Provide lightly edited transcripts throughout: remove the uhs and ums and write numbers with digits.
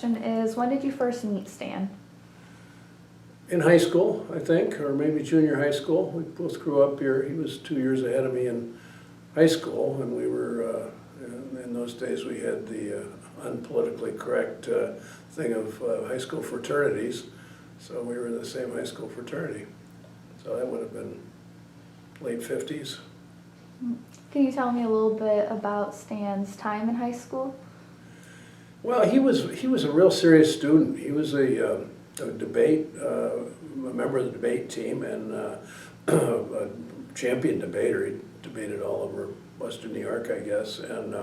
question is, when did you first meet Stan? In high school, I think, or maybe junior high school. We both grew up here. He was 2 years ahead of me in high school, and we were, in those days we had the unpolitically correct thing of high school fraternities. So we were in the same high school fraternity. So that would have been late 50s. Can you tell me a little bit about Stan's time in high school? Well, he was a real serious student. He was a debate, a member of the debate team, and a champion debater. He debated all over Western New York, I guess, and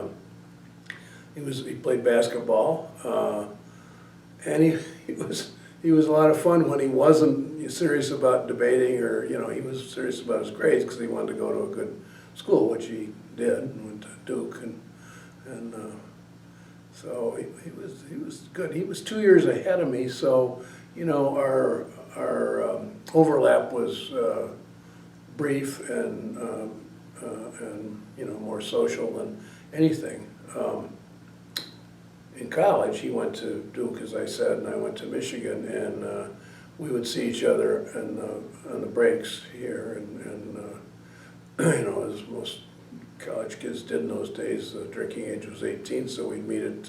he played basketball, and he was a lot of fun when he wasn't serious about debating, or he was serious about his grades because he wanted to go to a good school, which he did, and went to Duke, and so he was good. He was 2 years ahead of me, so our overlap was brief and more social than anything. In college, he went to Duke, as I said, and I went to Michigan, and we would see each other on the breaks here, and as most college kids did in those days, the drinking age was 18, so we'd meet at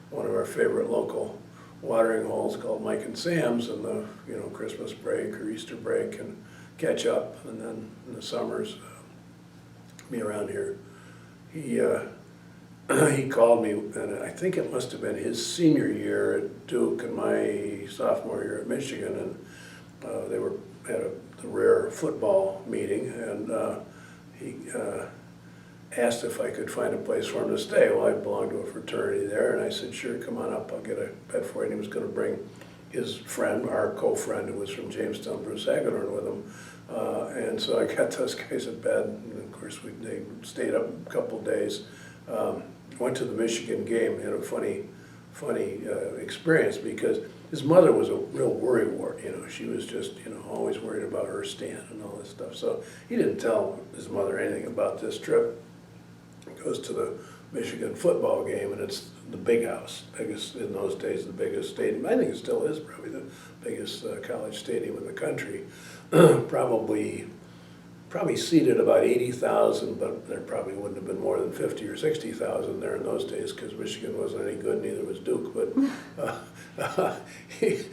one of our favorite local watering holes called Mike and Sam's in the Christmas break or Easter break, and catch up, and then in the summers be around here. He called me, and I think it must have been his senior year at Duke and my sophomore year at Michigan, and they had the rare football meeting, and he asked if I could find a place for him to stay. Well, I belonged to a fraternity there, and I said, sure, come on up, I'll get a bed for you. And he was going to bring his friend, our co-friend, who was from Jamestown, Bruce Hagedorn, with him. And so I got those guys in bed, and of course they stayed up a couple of days. Went to the Michigan game, had a funny experience, because his mother was a real worrywart. She was just always worried about her Stan and all this stuff. So he didn't tell his mother anything about this trip. He goes to the Michigan football game, and it's the big house, biggest in those days, the biggest stadium. I think it still is probably the biggest college stadium in the country. Probably seated about 80,000, but there probably wouldn't have been more than 50 or 60,000 there in those days, because Michigan wasn't any good, neither was Duke. But he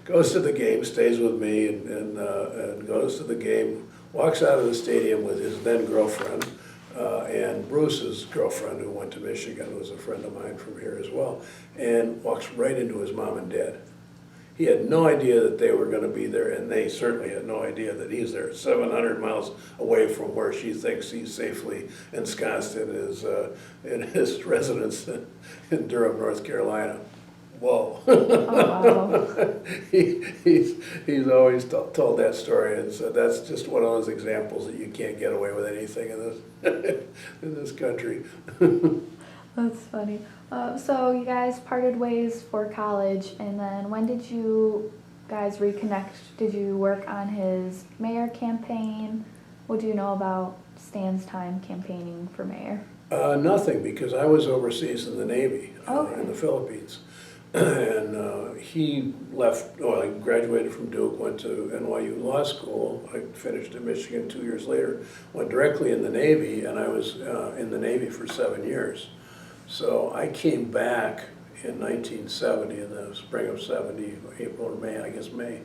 goes to the game, stays with me, and goes to the game, walks out of the stadium with his then girlfriend, and Bruce's girlfriend, who went to Michigan, was a friend of mine from here as well, and walks right into his mom and dad. He had no idea that they were going to be there, and they certainly had no idea that he's there, 700 miles away from where she thinks he's safely ensconced in his residence in Durham, North Carolina. Whoa. Oh, wow. He's always told that story, and so that's just one of those examples that you can't get away with anything in this country. That's funny. So you guys parted ways for college, and then when did you guys reconnect? Did you work on his mayor campaign? What do you know about Stan's time campaigning for mayor? Nothing, because I was overseas in the Navy, Okay. in the Philippines. And he left, I graduated from Duke, went to NYU Law School. I finished at Michigan 2 years later, went directly in the Navy, and I was in the Navy for 7 years. So I came back in 1970, in the spring of 70, April or May, I guess May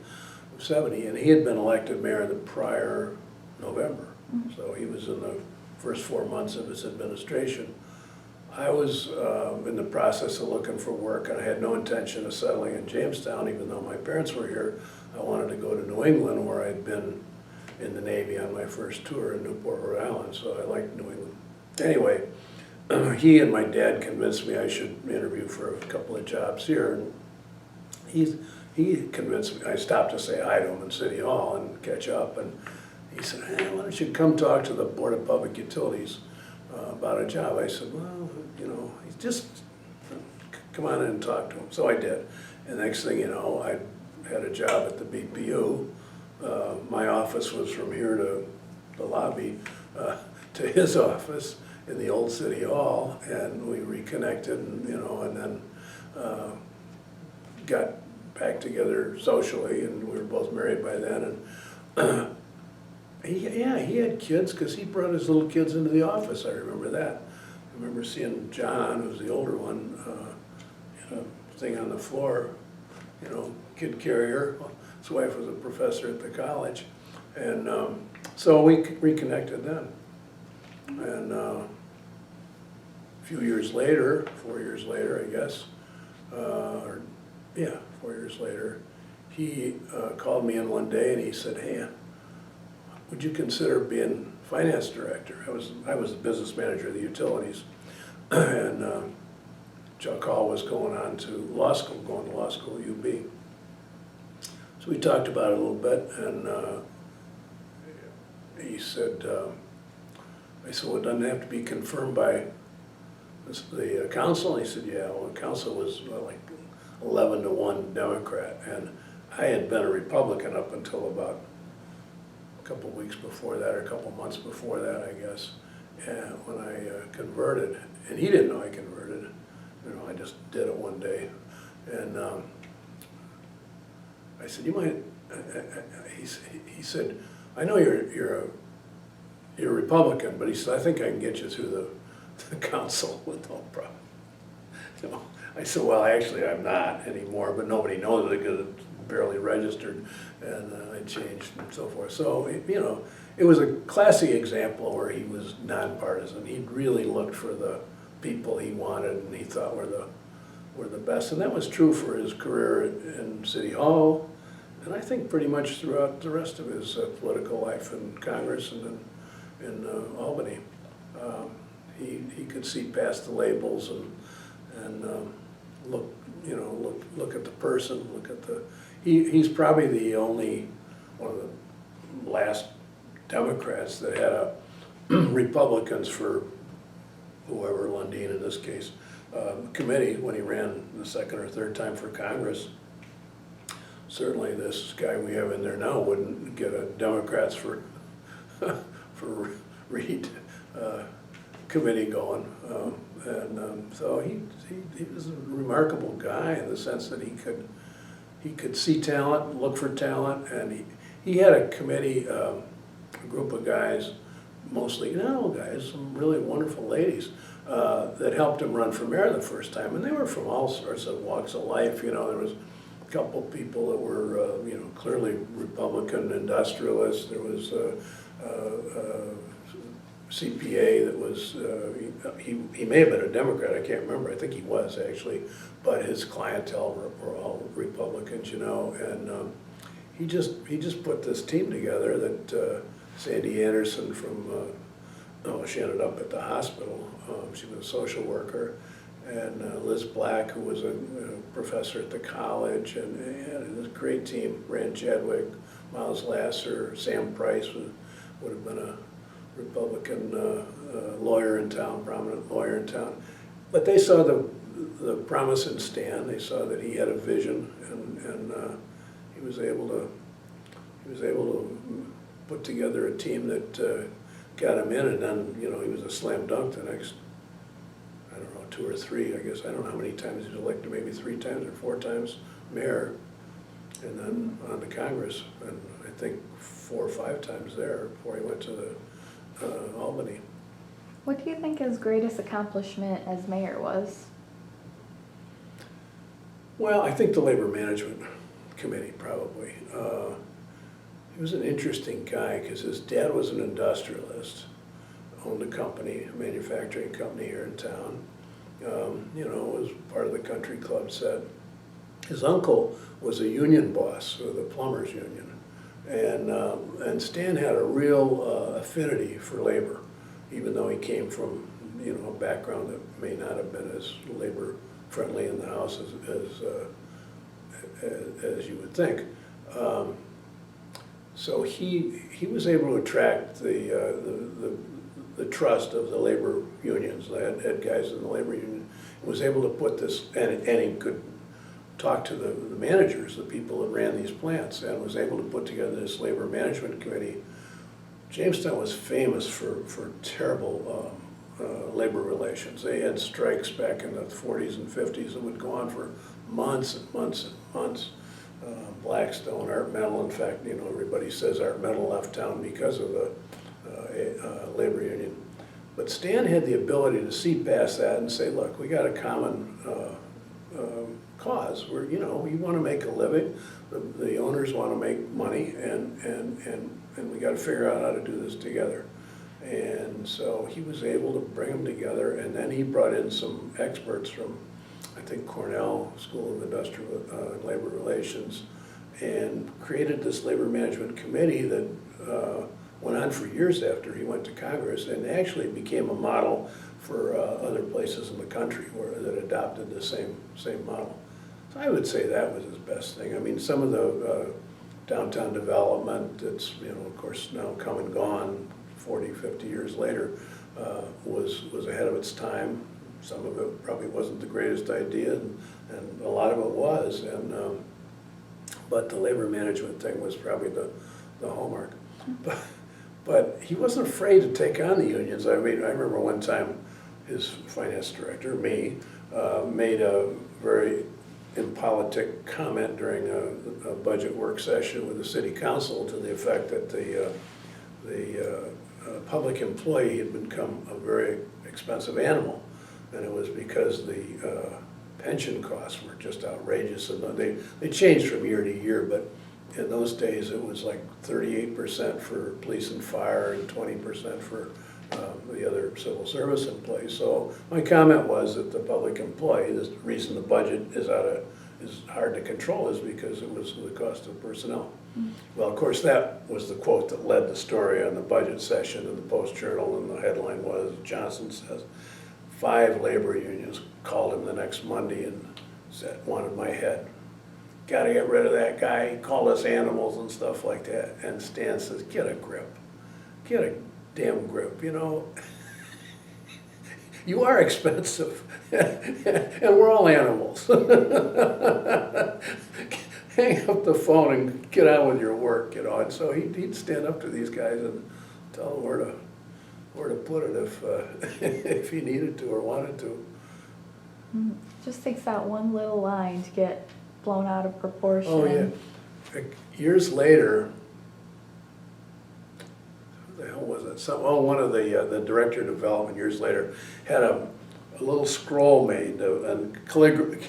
of 70, and he had been elected mayor the prior November. Mm-hmm. So he was in the first 4 months of his administration. I was in the process of looking for work, and I had no intention of settling in Jamestown, even though my parents were here. I wanted to go to New England, where I'd been in the Navy on my first tour in Newport, Rhode Island, so I liked New England. Anyway, he and my dad convinced me I should interview for a couple of jobs here. And he convinced me. I stopped to say hi to him in City Hall and catch up, and he said, hey, why don't you come talk to the Board of Public Utilities about a job? I said, well, just come on in and talk to him. So I did. And next thing you know, I had a job at the BPU. My office was from here to the lobby to his office in the old City Hall, and we reconnected, and then got back together socially, and we were both married by then. And he had kids, because he brought his little kids into the office. I remember that. I remember seeing John, who's the older one, in a thing on the floor, kid carrier. His wife was a professor at the college. And so we reconnected then. And a few years later, 4 years later, I guess, 4 years later, he called me in one day and he said, "Hey, would you consider being finance director?" I was the business manager of the utilities, and Chuck Hall was going to law school at UB. So we talked about it a little bit, and he said, I said, "Well, doesn't it have to be confirmed by the council?" And he said, "Yeah." Well, the council was like 11-1 Democrat, and I had been a Republican up until about a couple weeks before that, or a couple months before that, I guess, and when I converted. And he didn't know I converted. I just did it one day. And I said, "You might," he said, "I know you're a Republican," but he said, "I think I can get you through the council with no problem." I said, "Well, actually, I'm not anymore, but nobody knows it because it's barely registered," and I changed and so forth. So, it was a classic example where he was nonpartisan. He really looked for the people he wanted and he thought were the best. And that was true for his career in City Hall, and I think pretty much throughout the rest of his political life in Congress and in Albany. He could see past the labels and look at the person, he's probably the only one of the last Democrats that had a Republicans for whoever, Lundine in this case, committee when he ran the second or third time for Congress. Certainly this guy we have in there now wouldn't get a Democrats for Reed committee going. So he was a remarkable guy in the sense that he could see talent, look for talent, and he had a committee, a group of guys, mostly guys, some really wonderful ladies, that helped him run for mayor the first time, and they were from all sorts of walks of life. There was a couple people that were clearly Republican industrialists. There was CPA that was, he may have been a Democrat, I can't remember, I think he was actually, but his clientele were all Republicans, and he just put this team together that Sandy Anderson from, she ended up at the hospital, she was a social worker, and Liz Black, who was a professor at the college, and it was a great team. Rand Chadwick, Miles Lasser, Sam Price would have been a Republican lawyer in town, prominent lawyer in town. But they saw the promise in Stan. They saw that he had a vision, and he was able to put together a team that got him in, and then he was a slam dunk the next, I don't know, 2 or 3, I guess. I don't know how many times he was elected, maybe 3 times or 4 times mayor, and then on to Congress, and I think 4 or 5 times there before he went to the Albany. What do you think his greatest accomplishment as mayor was? Well, I think the Labor Management Committee, probably. He was an interesting guy because his dad was an industrialist, owned a company, a manufacturing company here in town. Was part of the country club set. His uncle was a union boss of the plumbers union, and Stan had a real affinity for labor, even though he came from a background that may not have been as labor friendly in the house as you would think. So he was able to attract the trust of the labor unions, the head guys in the labor union, and was able to put this, and he could talk to the managers, the people that ran these plants, and was able to put together this labor management committee. Jamestown was famous for terrible labor relations. They had strikes back in the 40s and 50s that would go on for months and months and months. Blackstone, Art Metal, in fact, everybody says Art Metal left town because of the labor union. But Stan had the ability to see past that and say, look, we got a common cause where, you want to make a living, the owners want to make money, and we got to figure out how to do this together. And so he was able to bring them together, and then he brought in some experts from, I think, Cornell School of Industrial and Labor Relations, and created this labor management committee that went on for years after he went to Congress, and actually became a model for other places in the country that adopted the same model. So I would say that was his best thing. I mean, some of the downtown development that's, of course, now come and gone 40, 50 years later, was ahead of its time. Some of it probably wasn't the greatest idea, and a lot of it was. But the labor management thing was probably the hallmark. But he wasn't afraid to take on the unions. I mean, I remember one time his finance director, me, made a very impolitic comment during a budget work session with the city council to the effect that the public employee had become a very expensive animal. And it was because the pension costs were just outrageous, and they changed from year to year, but in those days it was like 38% for police and fire and 20% for the other civil service employees. So my comment was that the public employee, the reason the budget is hard to control is because it was the cost of personnel. Mm-hmm. Well, of course, that was the quote that led the story on the budget session in the Post-Journal, and the headline was, Johnson says, 5 labor unions called him the next Monday and said, wanted my head. Gotta get rid of that guy, he called us animals and stuff like that. And Stan says, get a grip. Get a damn grip, You are expensive, and we're all animals. Hang up the phone and get on with your work, And so he'd stand up to these guys and tell them where to put it if he needed to or wanted to. Just takes that one little line to get blown out of proportion. Oh yeah. Like, years later, who the hell was it? One of the director of development years later had a little scroll made and calligraphy.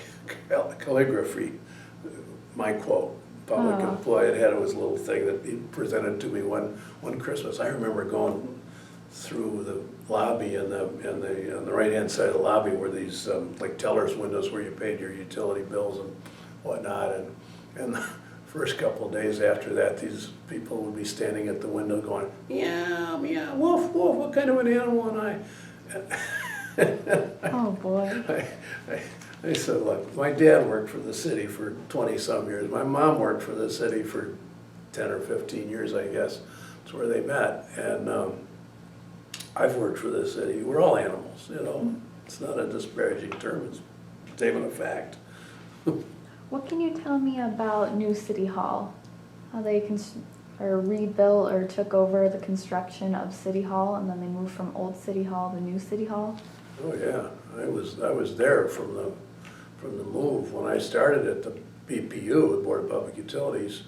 My quote, public employee. It was a little thing that he presented to me one Christmas. I remember going through the lobby and on the right hand side of the lobby were these like teller's windows where you paid your utility bills and whatnot, and the first couple of days after that, these people would be standing at the window going, meow, meow, woof, woof, what kind of an animal am I? Oh boy. I said, look, my dad worked for the city for 20-some years. My mom worked for the city for 10 or 15 years, I guess. That's where they met. And I've worked for the city. We're all animals, It's not a disparaging term. It's a statement of fact. What can you tell me about New City Hall? How they rebuilt or took over the construction of City Hall, and then they moved from Old City Hall to New City Hall? Oh yeah, I was there from the move. When I started at the BPU, the Board of Public Utilities,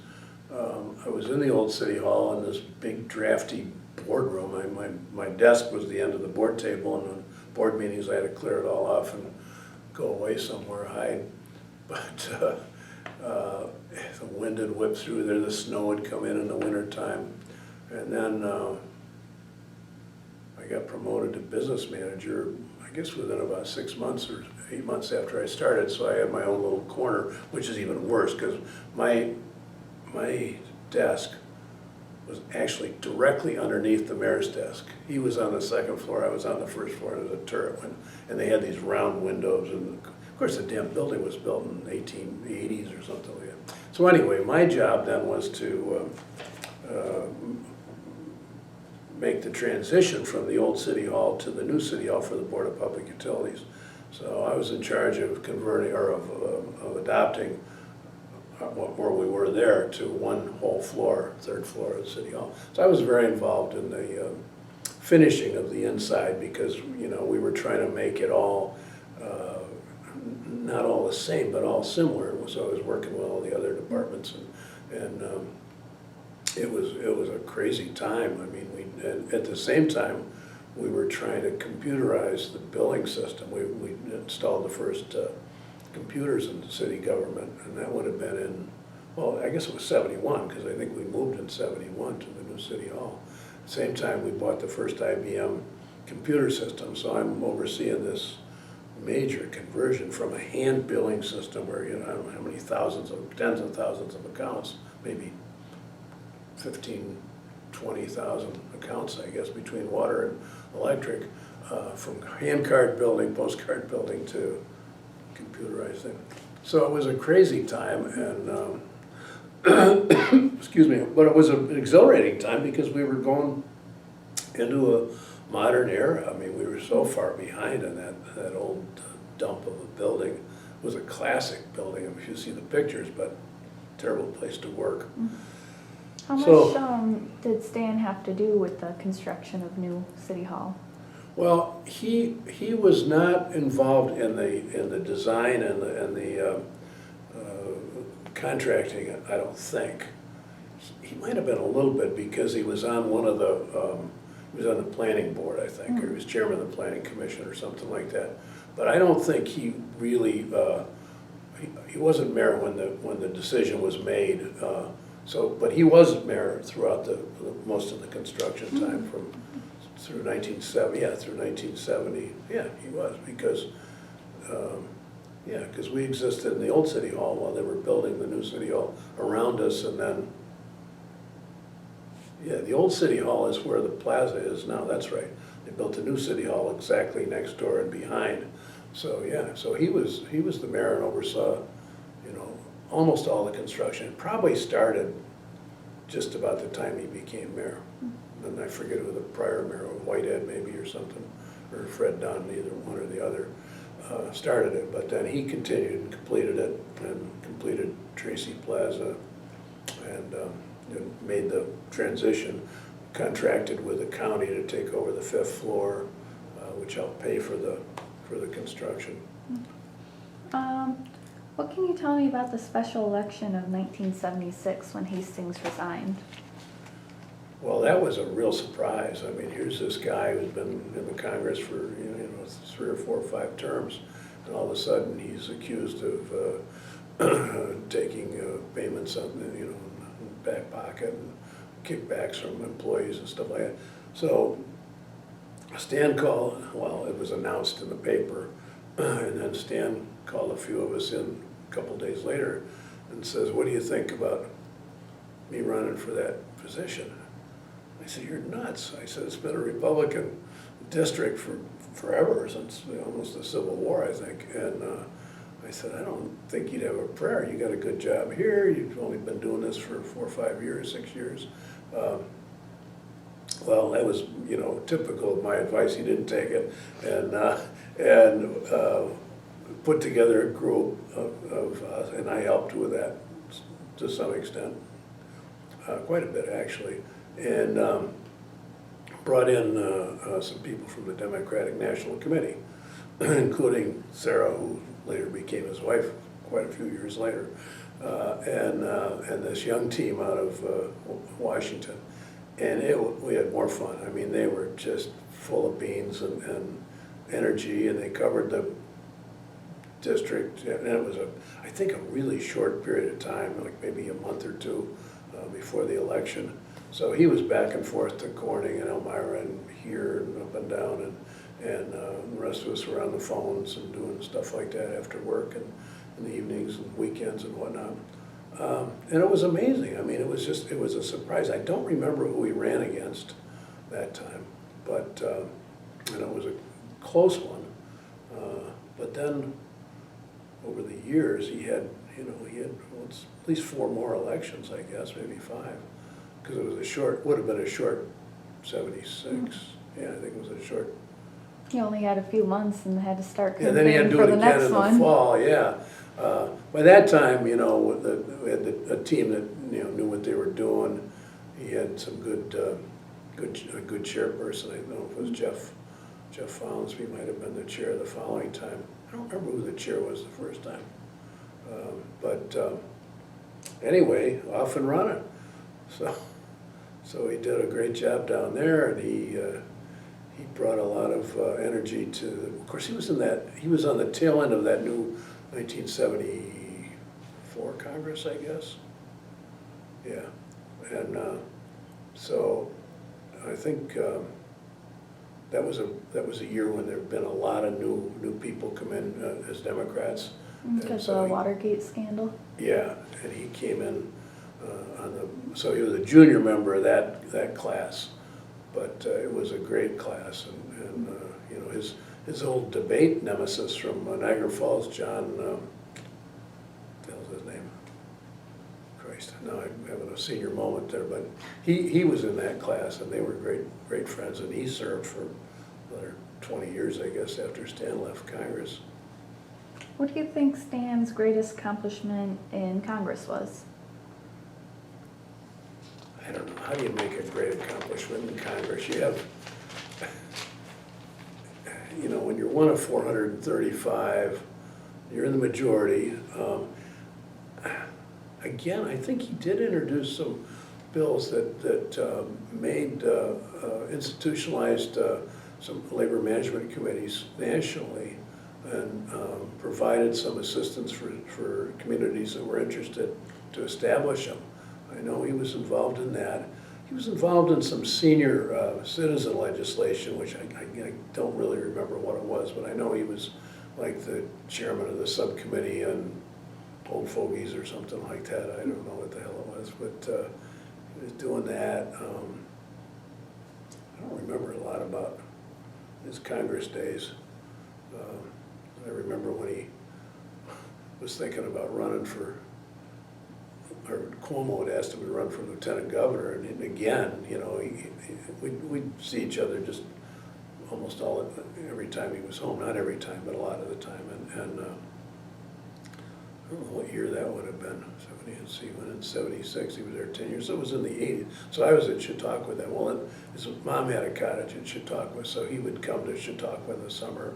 I was in the Old City Hall in this big drafty boardroom. My desk was the end of the board table, and on board meetings I had to clear it all off and go away somewhere, hide. But the wind would whip through there, the snow would come in the wintertime. And then I got promoted to business manager, I guess within about 6 months or 8 months after I started, so I had my own little corner, which is even worse, because my desk was actually directly underneath the mayor's desk. He was on the second floor, I was on the first floor, there was a turret, and they had these round windows, and of course the damn building was built in the 1880s or something like that. So anyway, my job then was to make the transition from the old City Hall to the new City Hall for the Board of Public Utilities. So I was in charge of converting, or of adopting where we were there to one whole floor, third floor of City Hall. So I was very involved in the finishing of the inside because, we were trying to make it all not all the same, but all similar. So I was working with all the other departments, and it was a crazy time. I mean, at the same time, we were trying to computerize the billing system. We installed the first computers in the city government, and that would have been in, well, I guess it was 71, because I think we moved in 71 to the new city hall. At the same time, we bought the first IBM computer system, so I'm overseeing this major conversion from a hand billing system where, you know, I don't know how many tens of thousands of accounts, maybe 15, 20,000 accounts, I guess, between water and electric, from hand card building, postcard building to computerized thing. So it was a crazy time, and excuse me, but it was an exhilarating time because we were going into a modern era. I mean, we were so far behind in that old dump of a building. It was a classic building, if you see the pictures, but terrible place to work. How much did Stan have to do with the construction of new City Hall? Well, he was not involved in the design and the contracting, I don't think. He might have been a little bit because he was on one of the, he was on the planning board, I think, or he was chairman of the planning commission or something like that. But I don't think he really, he wasn't mayor when the decision was made. But he was mayor throughout most of the construction time through 1970. Yeah, through 1970. Yeah, he was because. Yeah, because we existed in the old city hall while they were building the new city hall around us, and then, yeah, the old city hall is where the plaza is now, that's right. They built a new city hall exactly next door and behind. So, yeah, so he was the mayor and oversaw, you know, almost all the construction. It probably started just about the time he became mayor. And I forget who the prior mayor, Whitehead maybe or something, or Fred Dunn, either one or the other. Started it, but then he continued and completed it, and completed Tracy Plaza, and made the transition, contracted with the county to take over the 5th floor, which helped pay for the construction. What can you tell me about the special election of 1976 when Hastings resigned? Well, that was a real surprise. I mean, here's this guy who's been in the Congress for 3 or 4 or 5 terms, and all of a sudden he's accused of taking payments on back pocket and kickbacks from employees and stuff like that. So Stan called. Well, it was announced in the paper, and then Stan called a few of us in a couple days later and says, "What do you think about me running for that position?" I said, "You're nuts." I said, "It's been a Republican district for forever, since almost the Civil War, I think." And I said, "I don't think you'd have a prayer. You got a good job here. You've only been doing this for 4 or 5 years, 6 years." Well, that was typical of my advice. He didn't take it, and put together a group of us, and I helped with that to some extent, quite a bit actually. And brought in some people from the Democratic National Committee, including Sarah, who later became his wife quite a few years later, and this young team out of Washington. And we had more fun. I mean, they were just full of beans and energy, and they covered the district. And it was, I think, a really short period of time, like maybe a month or two before the election. So he was back and forth to Corning and Elmira and here and up and down, and the rest of us were on the phones and doing stuff like that after work and in the evenings and weekends and whatnot. And it was amazing. I mean, it was a surprise. I don't remember who he ran against that time, but it was a close one. But then over the years, he had at least 4 more elections, I guess, maybe 5. Because it was would have been a short 76. Yeah, I think it was a short. He only had a few months and had to start And then he had to do it again in the fall, yeah. By that time, we had a team that knew what they were doing. He had some a good chairperson. I don't know if it was Jeff Fowlsby might have been the chair the following time. don't remember who the chair was the first time. Anyway, off and running. So he did a great job down there, and he brought a lot of energy to, of course, he was on the tail end of that new 1974 Congress, I guess. Yeah, and so I think that was a year when there had been a lot of new people come in as Democrats. Because of the Watergate scandal? Yeah, and he came in so he was a junior member of that class, but it was a great class, and you know, his old debate nemesis from Niagara Falls, John, what the hell's his name? Christ, now I'm having a senior moment there, but he was in that class, and they were great friends, and he served for another 20 years, I guess, after Stan left Congress. What do you think Stan's greatest accomplishment in Congress was? I don't know, how do you make a great accomplishment in Congress? You have, you know, when you're one of 435, you're in the majority. Again, I think he did introduce some bills that made, institutionalized some labor management committees nationally, and provided some assistance for communities that were interested to establish them. I know he was involved in that. He was involved in some senior citizen legislation, which I don't really remember what it was, but I know he was like the chairman of the subcommittee on old fogies or something like that. I don't know what the hell it was, but he was doing that. I don't remember a lot about his Congress days. I remember when he was thinking about running for, or Cuomo had asked him to run for lieutenant governor, and again, you know, we'd see each other just almost every time he was home. Not every time, but a lot of the time. And I don't know what year that would have been. 70, let's see, when in 76, he was there 10 years, so it was in the 80s. So I was at Chautauqua then. Well, his mom had a cottage in Chautauqua, so he would come to Chautauqua in the summer,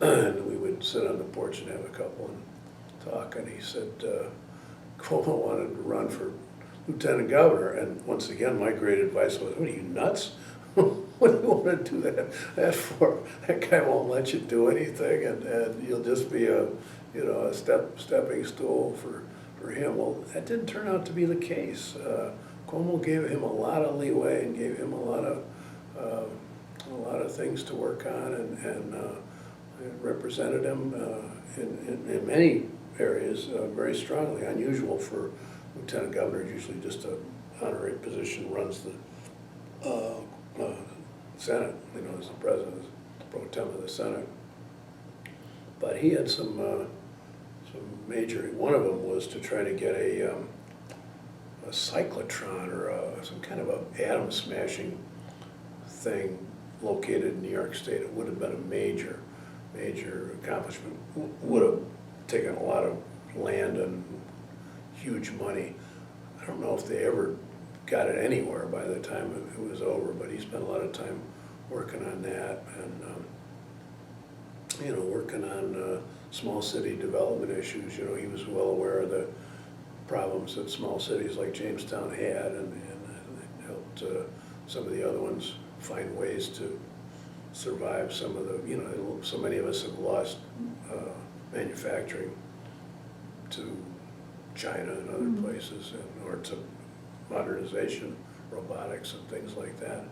and we would sit on the porch and have a couple and talk. And he said, Cuomo wanted to run for lieutenant governor, and once again, my great advice was, what are you, nuts? What do you want to do that for? That guy won't let you do anything, and you'll just be a stepping stool for him. Well, that didn't turn out to be the case. Cuomo gave him a lot of leeway and gave him a lot of things to work on, and represented him in many areas very strongly. Unusual for lieutenant governor, usually just an honorary position, runs the Senate, you know, as the president, pro tem of the Senate. But he had some major, one of them was to try to get a cyclotron or some kind of a atom smashing thing located in New York State. It would have been a major accomplishment. Would have taken a lot of land and huge money. I don't know if they ever got it anywhere by the time it was over, but he spent a lot of time working on that, and you know, working on small city development issues. You know, he was well aware of the problems that small cities like Jamestown had, and helped some of the other ones find ways to survive. Some of the, you know, so many of us have lost manufacturing to China and other places, or to modernization, robotics and things like that.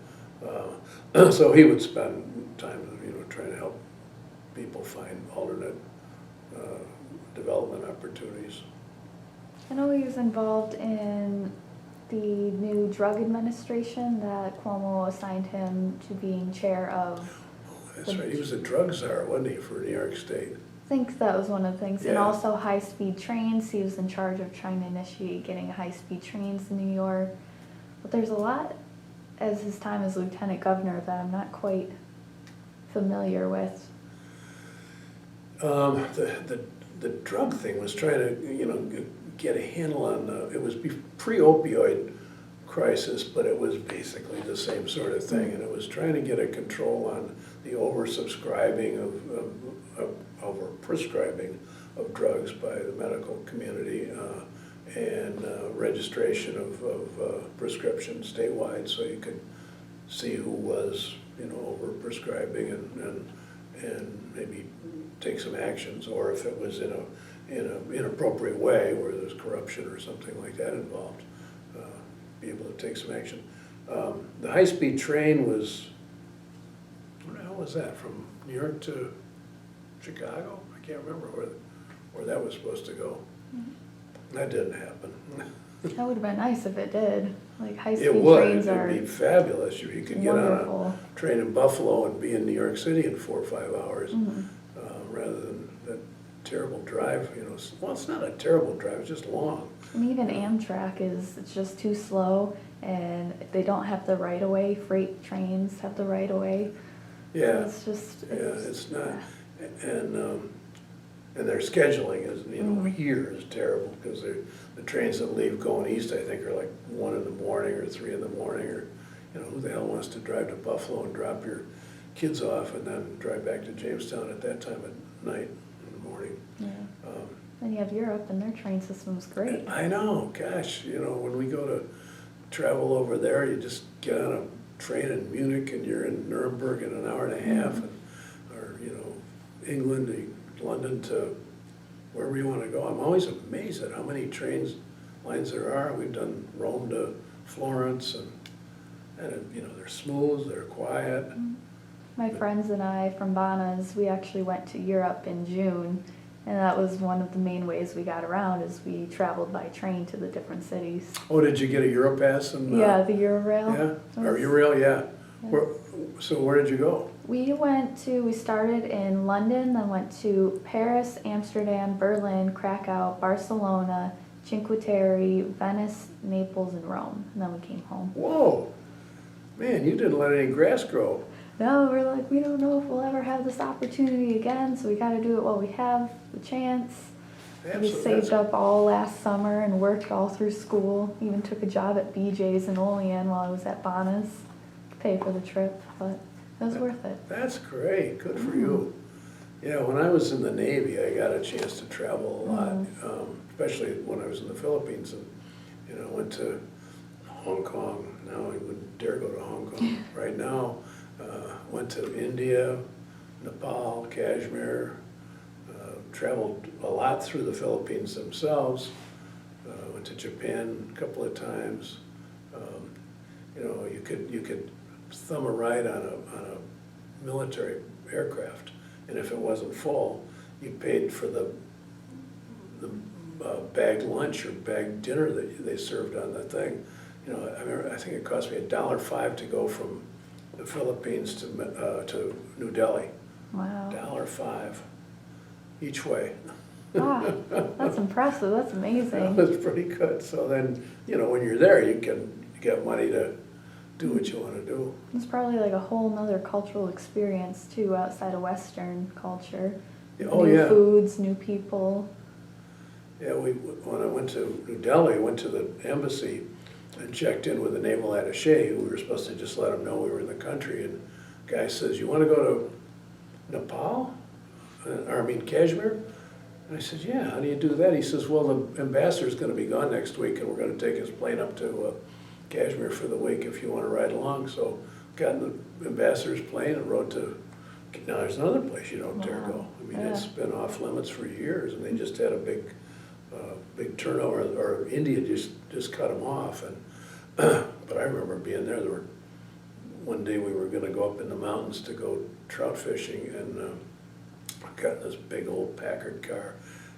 So he would spend time, you know, trying to help people find alternate development opportunities. I know he was involved in the new drug administration that Cuomo assigned him to being chair of. That's right, he was a drug czar, wasn't he, for New York State? I think that was one of the things. Yeah. And also high-speed trains. He was in charge of trying to initiate getting high-speed trains in New York. But there's a lot as his time as lieutenant governor that I'm not quite familiar with. The drug thing was trying to, you know, get a handle on it was pre-opioid crisis, but it was basically the same sort of thing, and it was trying to get a control on the oversubscribing prescribing of drugs by the medical community, and registration of prescriptions statewide, so you could see who was, over prescribing and maybe take some actions, or if it was in a inappropriate way where there's corruption or something like that involved, be able to take some action. The high-speed train was, where the hell was that, from New York to Chicago? I can't remember where that was supposed to go. Mm-hmm. That didn't happen. That would have been nice if it did. Like high-speed It would, trains are it'd be fabulous if you could get on wonderful. a train in Buffalo and be in New York City in 4 or 5 hours, Mhm. rather than that terrible drive, Well, it's not a terrible drive, it's just long. And even Amtrak it's just too slow, and they don't have the right of way. Freight trains have the right of way. Yeah, It's just, it's not, and their scheduling is, here is terrible, because the trains that leave going east, I think, are like 1 in the morning or 3 in the morning, or, who the hell wants to drive to Buffalo and drop your kids off and then drive back to Jamestown at that time at night in the morning? yeah. Then you have Europe, and their train system's great. I know, gosh, when we go to travel over there, you just get on a train in Munich and you're in Nuremberg in an hour and a half, or, England, London to wherever you want to go. I'm always amazed at how many lines there are. We've done Rome to Florence, and they're smooth, they're quiet. My friends and I from Bonas, we actually went to Europe in June, and that was one of the main ways we got around, is we traveled by train to the different cities. Oh, did you get a Europass? Yeah, the Eurail. Yeah, or Eurail, yeah. So where did you go? We started in London, then went to Paris, Amsterdam, Berlin, Krakow, Barcelona, Cinque Terre, Venice, Naples, and Rome. And then we came home. Whoa, man, you didn't let any grass grow. No, we're like, we don't know if we'll ever have this opportunity again, so we got to do it while we have the chance. We saved up all last summer and worked all through school. Even took a job at BJ's in Olean while I was at Bonas to pay for the trip, but it was worth it. That's great, good for you. Yeah, when I was in the Navy, I got a chance to travel a lot, especially when I was in the Philippines, and went to Hong Kong. Now I wouldn't dare go to Hong Kong right now. Went to India, Nepal, Kashmir, traveled a lot through the Philippines themselves, went to Japan a couple of times. You could thumb a ride on a military aircraft, and if it wasn't full, you paid for the bagged lunch or bagged dinner that they served on the thing. I think it cost me $1.05 to go from the Philippines to New Delhi. Wow. $1.05 each way. Wow, that's impressive. That's amazing. That's pretty good. So then, when you're there, you get money to do what you want to do. It's probably like a whole nother cultural experience too, outside of Western culture. Oh, new yeah. foods, new people. Yeah, when I went to New Delhi, I went to the embassy and checked in with the naval attaché, who we were supposed to just let him know we were in the country. And the guy says, "You want to go to Nepal? Kashmir?" And I said, "Yeah, how do you do that?" He says, "Well, the ambassador's going to be gone next week, and we're going to take his plane up to Kashmir for the week if you want to ride along." So got in the ambassador's plane and rode to, now there's another place you don't dare go. I mean, it's been off limits for years, and they just had a big turnover, or India just cut them off. And but I remember being there. One day we were going to go up in the mountains to go trout fishing, and got in this big old Packard car,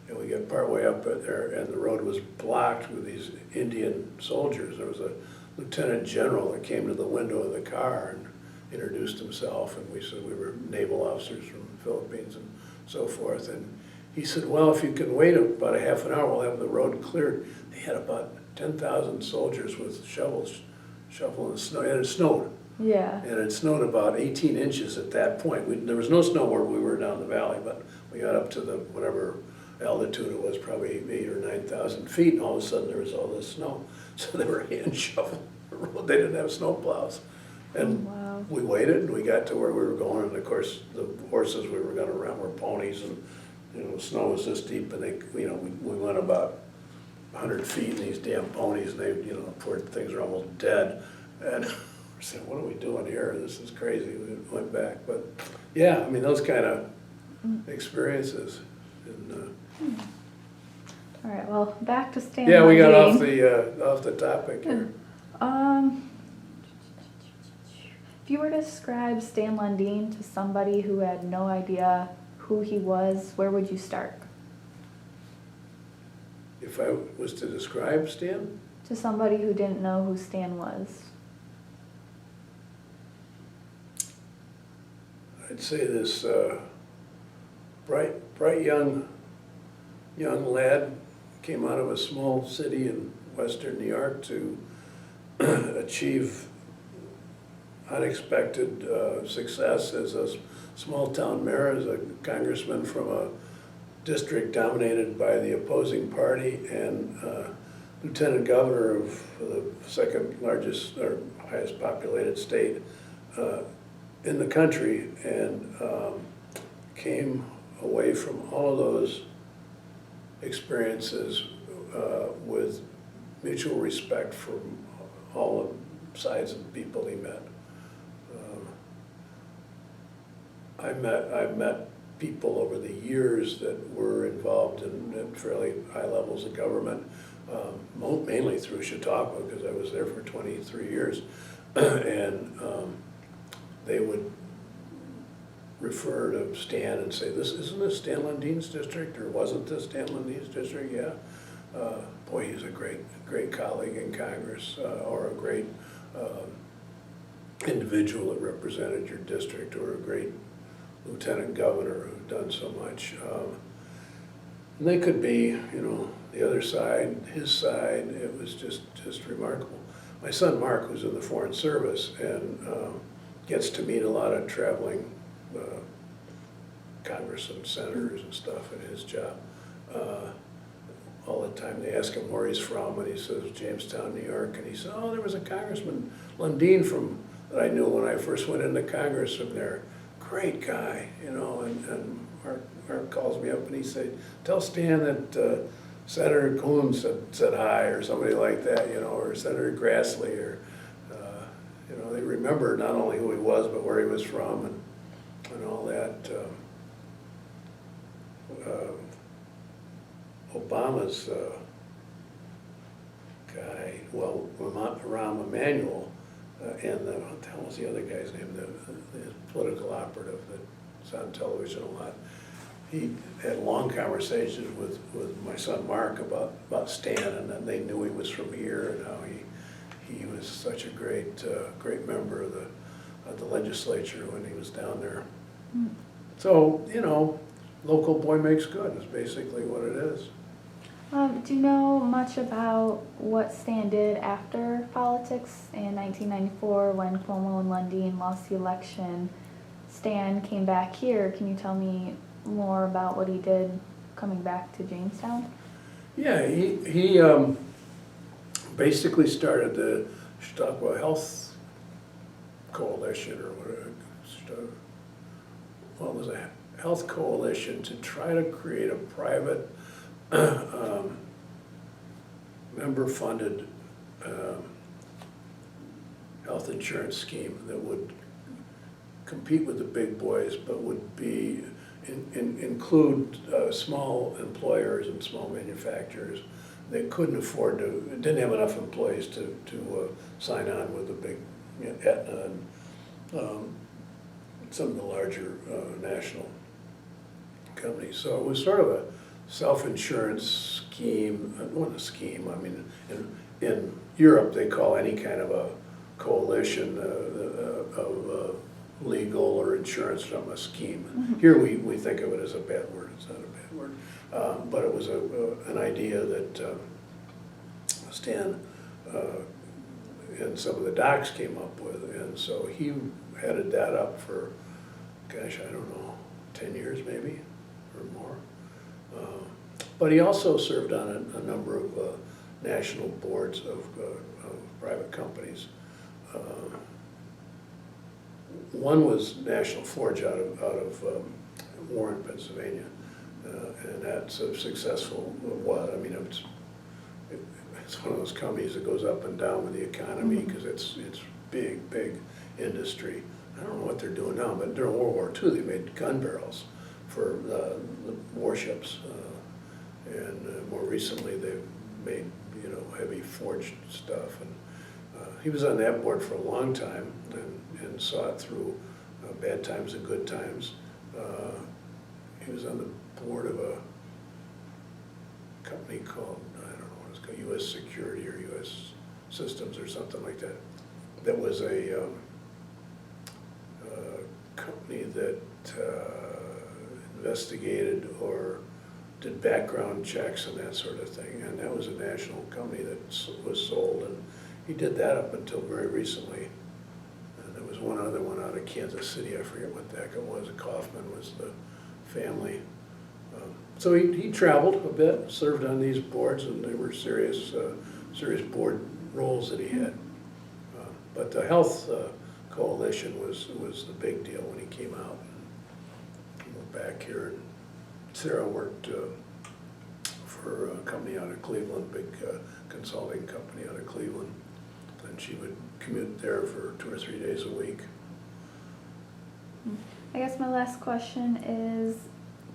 and we got partway up there, and the road was blocked with these Indian soldiers. There was a lieutenant general that came to the window of the car and introduced himself, and we said we were naval officers from the Philippines and so forth. And he said, "Well, if you can wait about a half an hour, we'll have the road cleared." They had about 10,000 soldiers with shovels shoveling the snow, and it snowed. Yeah. And it snowed about 18 inches at that point. There was no snow where we were down the valley, but we got up to the whatever altitude it was, probably 8,000 or 9,000 feet, and all of a sudden there was all this snow. So they were hand shoveling the road. They didn't have snow plows. And wow. Wow. we waited and we got to where we were going, and of course, the horses we were gonna rent were ponies, and, the snow was this deep, and they, we went about 100 feet in these damn ponies, and they, poor things are almost dead, and we said, what are we doing here? This is crazy. We went back, but yeah, I mean, those kind of experiences. And, All right, well, back to Stan yeah, we got Lundine. off the topic here. If you were to describe Stan Lundine to somebody who had no idea who he was, where would you start? If I was to describe Stan? To somebody who didn't know who Stan was. I'd say this bright young lad came out of a small city in western New York to achieve unexpected success as a small town mayor, as a congressman from a district dominated by the opposing party, and lieutenant governor of the second largest or highest populated state in the country, and came away from all of those experiences with mutual respect from all the sides of the people he met. I've met people over the years that were involved in fairly high levels of government, mainly through Chautauqua, because I was there for 23 years, and they would refer to Stan and say, isn't this Stan Lundine's district, or wasn't this Stan Lundine's district? Yeah. Boy, he's a great colleague in Congress, or a great individual that represented your district, or a great lieutenant governor who'd done so much. And they could be, the other side, his side. It was just remarkable. My son Mark, who's in the Foreign Service, and gets to meet a lot of traveling Congress and senators and stuff in his job. All the time they ask him where he's from, and he says Jamestown, New York, and he said, oh, there was a Congressman Lundine that I knew when I first went into Congress from there. Great guy, and Mark calls me up and he said, tell Stan that Senator Coon said hi, or somebody like that, or Senator Grassley, or, they remember not only who he was, but where he was from, and all that. Obama's guy, Rahm Emanuel, and what the hell was the other guy's name, the political operative that's on television a lot. He had long conversations with my son Mark about Stan, and then they knew he was from here, and how he was such a great member of the legislature when he was down there. Mm. So, local boy makes good is basically what it is. Do you know much about what Stan did after politics in 1994 when Cuomo and Lundine lost the election? Stan came back here. Can you tell me more about what he did coming back to Jamestown? Yeah, he basically started the Chautauqua Health Coalition, or whatever. Well, it was a health coalition to try to create a private member-funded health insurance scheme that would compete with the big boys, but would be include small employers and small manufacturers that couldn't afford to, didn't have enough employees to sign on with the big Aetna and some of the larger national companies. So it was sort of a self-insurance scheme, not a scheme, I mean, in Europe they call any kind of a coalition of legal or insurance from a scheme. Mm-hmm. Here we think of it as a bad word. It's not a bad word. But it was an idea that Stan and some of the docs came up with, and so he headed that up for, gosh, I don't know, 10 years maybe, or more. But he also served on a number of national boards of private companies. one was National Forge out of Warren, Pennsylvania, and that's a successful, I mean, it's one of those companies that goes up and down with the economy because it's big industry. I don't know what they're doing now, but during World War II, they made gun barrels for the warships, and more recently they've made, you know, heavy forged stuff. And he was on that board for a long time and saw it through bad times and good times. He was on the board of a company called, I don't know what it's called, U.S. Security or U.S. Systems or something like that. That was a company that investigated or did background checks and that sort of thing. And that was a national company that was sold. And he did that up until very recently. And there was one other one out of Kansas City. I forget what the heck it was. Kaufman was the family. So he traveled a bit, served on these boards, and they were serious board roles that he had. But the health coalition was the big deal when he came out. And moved back here. And Sarah worked for a company out of Cleveland, big consulting company out of Cleveland. And she would commute there for 2 or 3 days a week. I guess my last question is,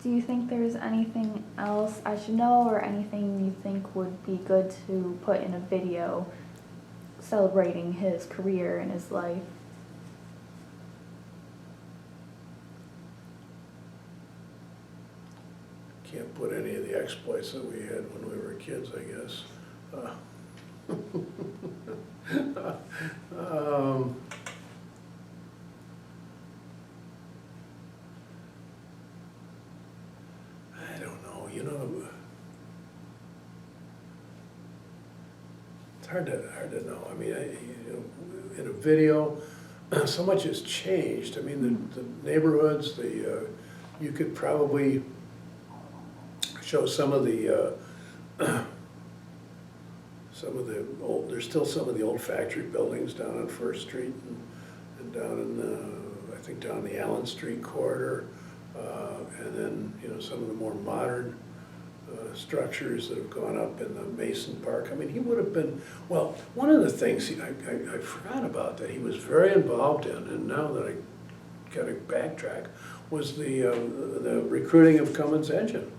do you think there's anything else I should know or anything you think would be good to put in a video celebrating his career and his life? Can't put any of the exploits that we had when we were kids, I guess. I don't know, you know, it's hard to know. I mean, in a video, so much has changed. I mean, the neighborhoods, you could probably show some of the old, there's still some of the old factory buildings down on First Street and down in I think down the Allen Street corridor, and then, you know, some of the more modern structures that have gone up in the Mason Park. I mean, he would have been, well, one of the things I forgot about that he was very involved in, and now that I got to backtrack, was the recruiting of Cummins Engine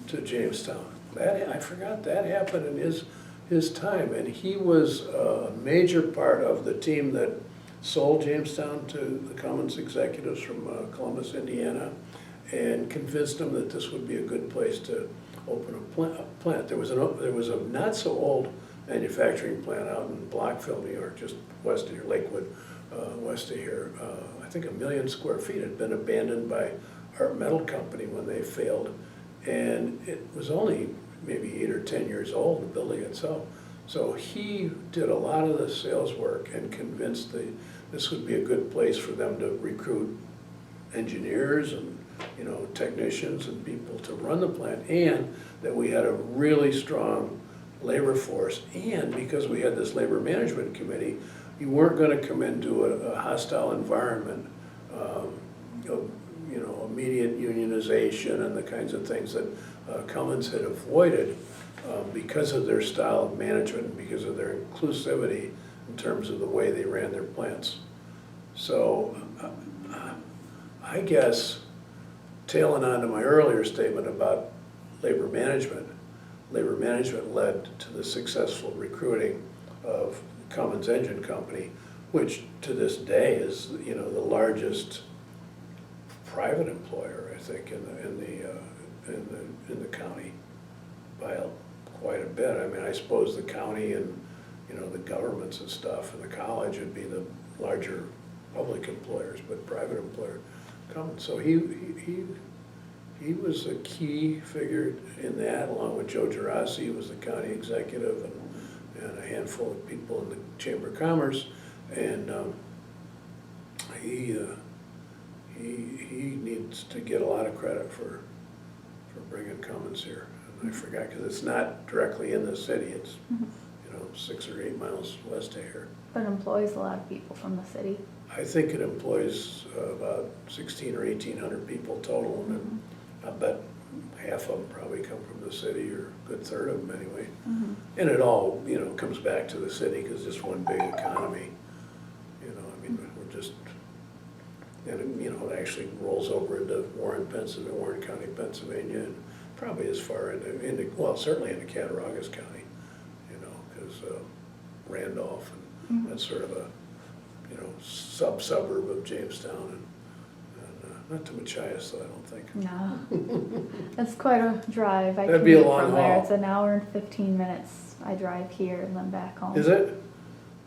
to Jamestown. I forgot that happened in his time, and he was a major part of the team that sold Jamestown to the Cummins executives from Columbus, Indiana, and convinced them that this would be a good place to open a plant. There was a not so old manufacturing plant out in Blockville, New York, just west of here, Lakewood, west of here. I think 1 million square feet had been abandoned by Art Metal Company when they failed. And it was only maybe 8 or 10 years old, the building itself. So he did a lot of the sales work and convinced this would be a good place for them to recruit engineers and, you know, technicians and people to run the plant, and that we had a really strong labor force. And because we had this labor management committee, you weren't going to come into a hostile environment, you know, immediate unionization and the kinds of things that Cummins had avoided because of their style of management and because of their inclusivity in terms of the way they ran their plants. So I guess, tailing on to my earlier statement about labor management led to the successful recruiting of Cummins Engine Company, which to this day is, you know, the largest private employer, I think, in the county by quite a bit. I mean, I suppose the county and, you know, the governments and stuff and the college would be the larger public employers, but private employer Cummins. So he was a key figure in that, along with Joe Gerasi, who was the county executive, and a handful of people in the Chamber of Commerce, and he needs to get a lot of credit for bringing Cummins here. And I forgot, because it's not directly in the city, it's, you know, 6 or 8 miles west of here. But employs a lot of people from the city. I think it employs about 16 or 1,800 people total, and I bet half of them probably come from the city, or a good third of them anyway. Mm-hmm. And it all, you know, comes back to the city, because it's one big economy. You know, I mean, we're just, and it, you know, it actually rolls over into Warren County, Pennsylvania, and probably as far into well, certainly into Cattaraugus County, you know, because Randolph, and that's sort of a, you know, suburb of Jamestown, and not to Machias, though, I don't think. No, that's quite a drive. I That'd be a commute long from there. haul. It's an hour and 15 minutes. I drive here and then back home. Is it?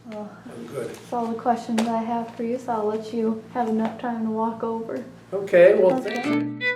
Well, I'm good. that's all the questions I have for you, so I'll let you have enough time to walk over. Okay, well, Okay. thank you.